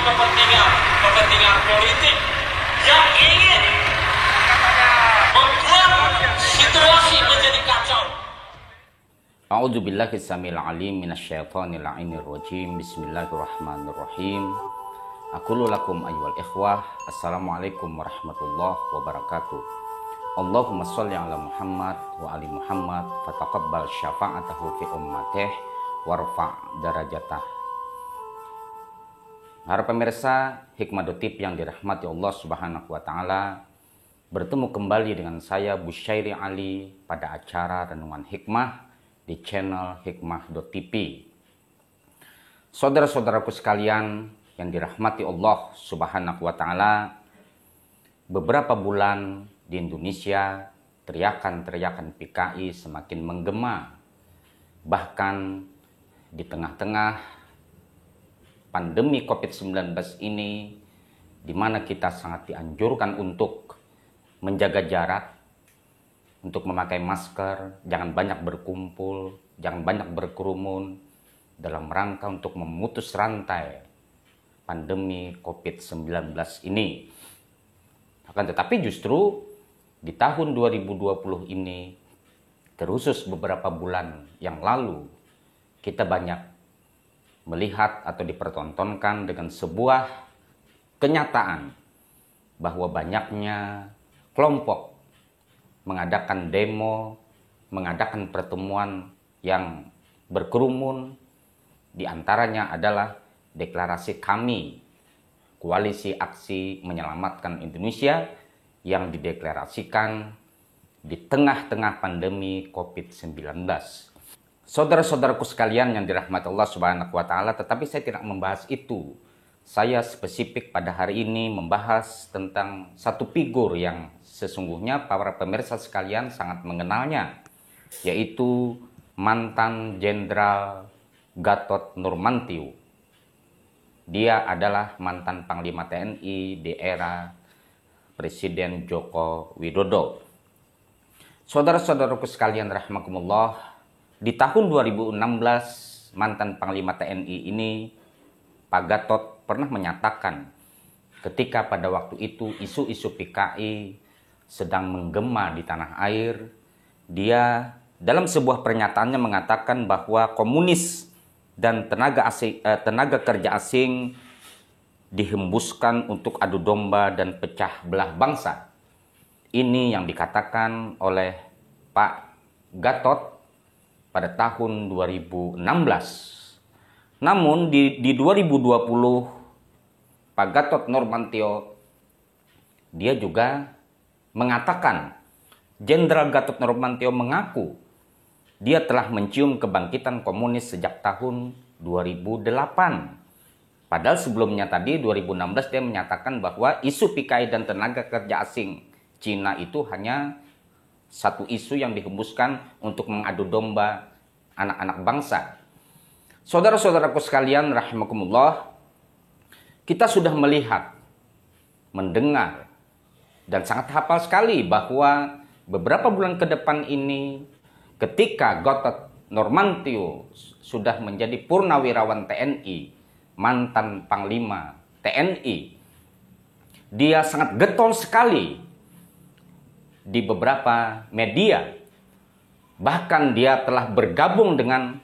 kepentingan politik yang ingin membuat situasi menjadi kacau. A'udzubillahi samil alim minasyaitonir la'inir rajim. Bismillahirrahmanirrahim. Aqulu lakum ayyuhal ikhwah, assalamualaikum warahmatullahi wabarakatuh. Allahumma sholli ala Muhammad wa ali Muhammad fataqabbal syafa'atahu fi ummatih warfa' darajatah. Para pemirsa Hikmah.tv yang dirahmati Allah Subhanahu wa taala, bertemu kembali dengan saya Busyairi Ali pada acara Renungan Hikmah di channel Hikmah.tv. Saudara-saudaraku sekalian yang dirahmati Allah Subhanahu wa taala, beberapa bulan di Indonesia teriakan-teriakan PKI semakin menggema. Bahkan di tengah-tengah pandemi COVID-19 ini, di mana kita sangat dianjurkan untuk menjaga jarak, untuk memakai masker, jangan banyak berkumpul, jangan banyak berkerumun, dalam rangka untuk memutus rantai pandemi COVID-19 ini. Akan tetapi justru di tahun 2020 ini, terkhusus beberapa bulan yang lalu, kita banyak melihat atau dipertontonkan dengan sebuah kenyataan bahwa banyaknya kelompok mengadakan demo, mengadakan pertemuan yang berkerumun. Di antaranya adalah deklarasi kami, Koalisi Aksi Menyelamatkan Indonesia, yang dideklarasikan di tengah-tengah pandemi COVID-19. Saudara-saudaraku sekalian yang dirahmati Allah Subhanahu wa taala, tetapi saya tidak membahas itu. Saya spesifik pada hari ini membahas tentang satu figur yang sesungguhnya para pemirsa sekalian sangat mengenalnya, yaitu mantan Jenderal Gatot Nurmantio. Dia adalah mantan Panglima TNI di era Presiden Joko Widodo. Saudara-saudaraku sekalian rahimakumullah, di tahun 2016 mantan Panglima TNI ini, Pak Gatot, pernah menyatakan ketika pada waktu itu isu-isu PKI sedang menggema di tanah air, dia dalam sebuah pernyataannya mengatakan bahwa komunis dan tenaga kerja asing dihembuskan untuk adu domba dan pecah belah bangsa. Ini yang dikatakan oleh Pak Gatot pada tahun 2016. Namun di 2020 Pak Gatot Nurmantio dia juga mengatakan, Jenderal Gatot Nurmantio mengaku dia telah mencium kebangkitan komunis sejak tahun 2008. Padahal sebelumnya tadi 2016 dia menyatakan bahwa isu PKI dan tenaga kerja asing Cina itu hanya satu isu yang dihembuskan untuk mengadu domba anak-anak bangsa. Saudara-saudaraku sekalian rahimakumullah, kita sudah melihat, mendengar, dan sangat hafal sekali bahwa beberapa bulan ke depan ini, ketika Gatot Nurmantio sudah menjadi purnawirawan TNI, mantan Panglima TNI, dia sangat getol sekali di beberapa media. Bahkan dia telah bergabung dengan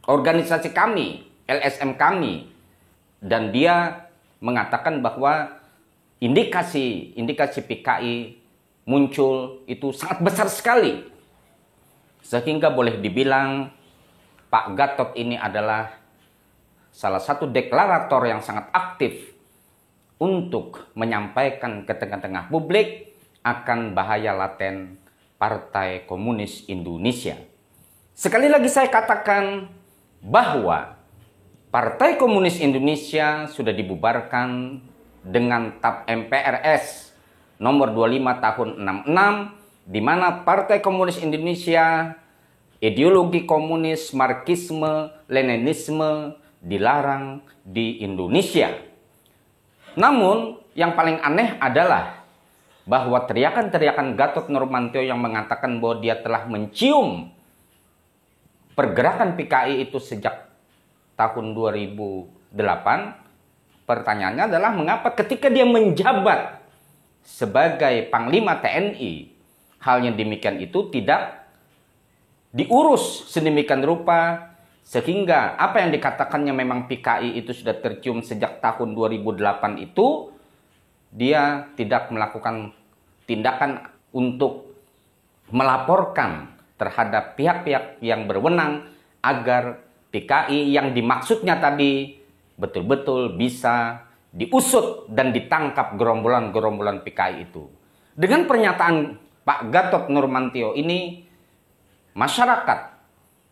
organisasi kami, LSM kami, dan dia mengatakan bahwa indikasi PKI muncul itu sangat besar sekali, sehingga boleh dibilang Pak Gatot ini adalah salah satu deklarator yang sangat aktif untuk menyampaikan ke tengah-tengah publik akan bahaya laten Partai Komunis Indonesia. Sekali lagi saya katakan bahwa Partai Komunis Indonesia sudah dibubarkan dengan TAP MPRS nomor 25 tahun 66, di mana Partai Komunis Indonesia, ideologi komunis, Marxisme, Leninisme dilarang di Indonesia. Namun yang paling aneh adalah bahwa teriakan-teriakan Gatot Nurmantio yang mengatakan bahwa dia telah mencium pergerakan PKI itu sejak tahun 2008, pertanyaannya adalah mengapa ketika dia menjabat sebagai Panglima TNI, hal yang demikian itu tidak diurus sedemikian rupa sehingga apa yang dikatakannya memang PKI itu sudah tercium sejak tahun 2008 itu, dia tidak melakukan tindakan untuk melaporkan terhadap pihak-pihak yang berwenang agar PKI yang dimaksudnya tadi betul-betul bisa diusut dan ditangkap gerombolan-gerombolan PKI itu. Dengan pernyataan Pak Gatot Nurmantio ini, masyarakat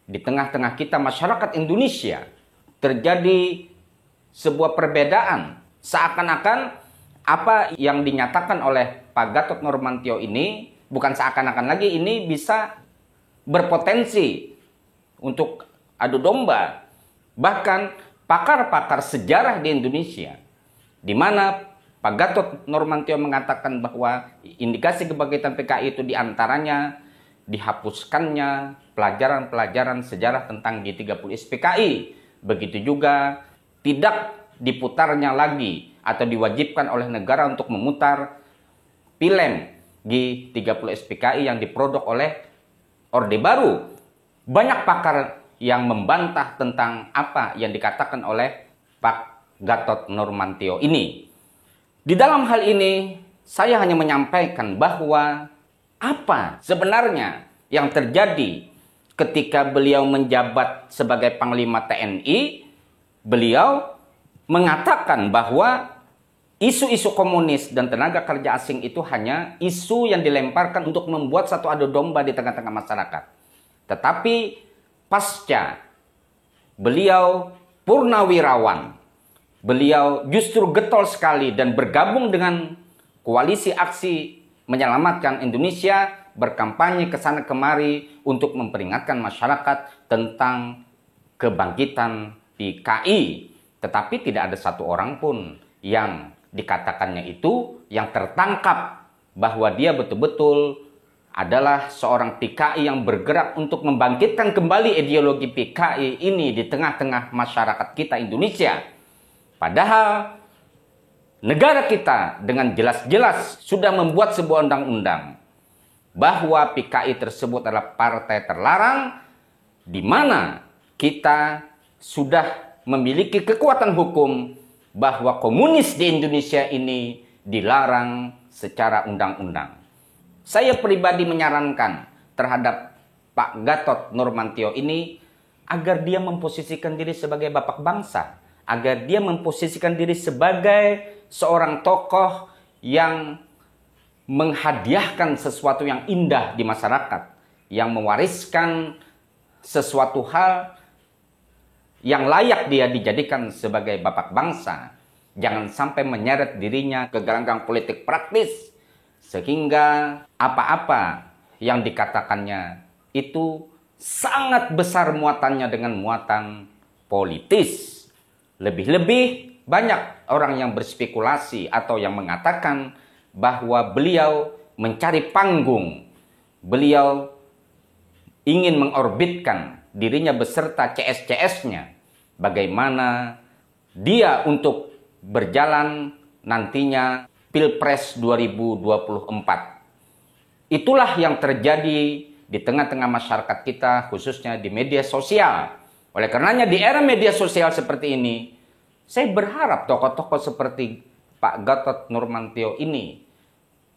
di tengah-tengah kita, masyarakat Indonesia, terjadi sebuah perbedaan. Seakan-akan apa yang dinyatakan oleh Pak Gatot Nurmantio ini, bukan seakan-akan lagi, ini bisa berpotensi untuk adu domba. Bahkan pakar-pakar sejarah di Indonesia, di mana Pak Gatot Nurmantio mengatakan bahwa indikasi kebangkitan PKI itu diantaranya dihapuskannya pelajaran-pelajaran sejarah tentang G30 SPKI. Begitu juga tidak diputarnya lagi atau diwajibkan oleh negara untuk memutar film G30 SPKI yang diproduk oleh Orde Baru. Banyak pakar yang membantah tentang apa yang dikatakan oleh Pak Gatot Nurmantio ini. Di dalam hal ini, saya hanya menyampaikan bahwa apa sebenarnya yang terjadi ketika beliau menjabat sebagai Panglima TNI. Beliau mengatakan bahwa isu-isu komunis dan tenaga kerja asing itu hanya isu yang dilemparkan untuk membuat satu adu domba di tengah-tengah masyarakat. Tetapi pasca beliau purnawirawan, beliau justru getol sekali dan bergabung dengan koalisi aksi menyelamatkan Indonesia, berkampanye ke sana kemari untuk memperingatkan masyarakat tentang kebangkitan PKI. Tetapi tidak ada satu orang pun yang dikatakannya itu yang tertangkap bahwa dia betul-betul adalah seorang PKI yang bergerak untuk membangkitkan kembali ideologi PKI ini di tengah-tengah masyarakat kita Indonesia. Padahal negara kita dengan jelas-jelas sudah membuat sebuah undang-undang bahwa PKI tersebut adalah partai terlarang, di mana kita sudah memiliki kekuatan hukum bahwa komunis di Indonesia ini dilarang secara undang-undang. Saya pribadi menyarankan terhadap Pak Gatot Nurmantio ini agar dia memposisikan diri sebagai bapak bangsa, agar dia memposisikan diri sebagai seorang tokoh yang menghadiahkan sesuatu yang indah di masyarakat, yang mewariskan sesuatu hal yang layak dia dijadikan sebagai bapak bangsa. Jangan sampai menyeret dirinya ke gelanggang politik praktis, sehingga apa-apa yang dikatakannya itu sangat besar muatannya dengan muatan politis. Lebih-lebih banyak orang yang berspekulasi atau yang mengatakan bahwa beliau mencari panggung, beliau ingin mengorbitkan dirinya beserta CS-CS-nya, bagaimana dia untuk berjalan nantinya Pilpres 2024. Itulah yang terjadi di tengah-tengah masyarakat kita, khususnya di media sosial. Oleh karenanya di era media sosial seperti ini, saya berharap tokoh-tokoh seperti Pak Gatot Nurmantio ini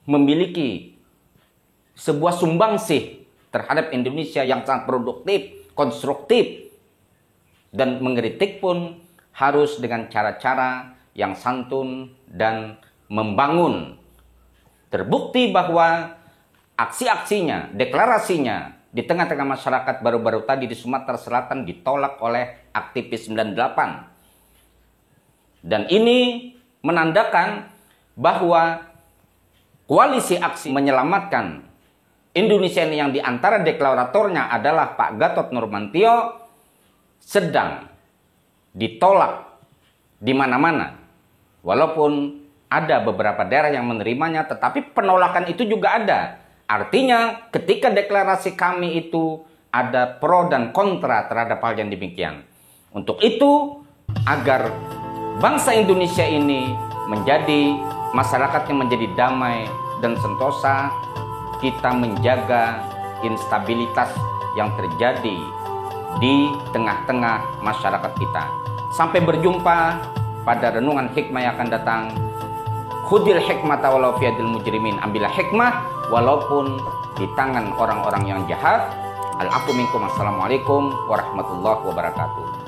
memiliki sebuah sumbangsih terhadap Indonesia yang sangat produktif, konstruktif, dan mengkritik pun harus dengan cara-cara yang santun dan membangun. Terbukti bahwa aksi-aksinya, deklarasinya di tengah-tengah masyarakat baru-baru tadi di Sumatera Selatan ditolak oleh aktivis 98. Dan ini menandakan bahwa koalisi aksi menyelamatkan Indonesia ini yang diantara deklaratornya adalah Pak Gatot Nurmantio sedang ditolak di mana-mana. Walaupun ada beberapa daerah yang menerimanya, tetapi penolakan itu juga ada. Artinya ketika deklarasi kami itu ada pro dan kontra terhadap hal yang demikian. Untuk itu, agar bangsa Indonesia ini menjadi masyarakat yang menjadi damai dan sentosa, kita menjaga instabilitas yang terjadi di tengah-tengah masyarakat kita. Sampai berjumpa pada renungan hikmah yang akan datang. Khudil hikmata walau fi yadil mujrimin. Ambillah hikmah walaupun di tangan orang-orang yang jahat. Al-afu minkum. Assalamualaikum warahmatullahi wabarakatuh.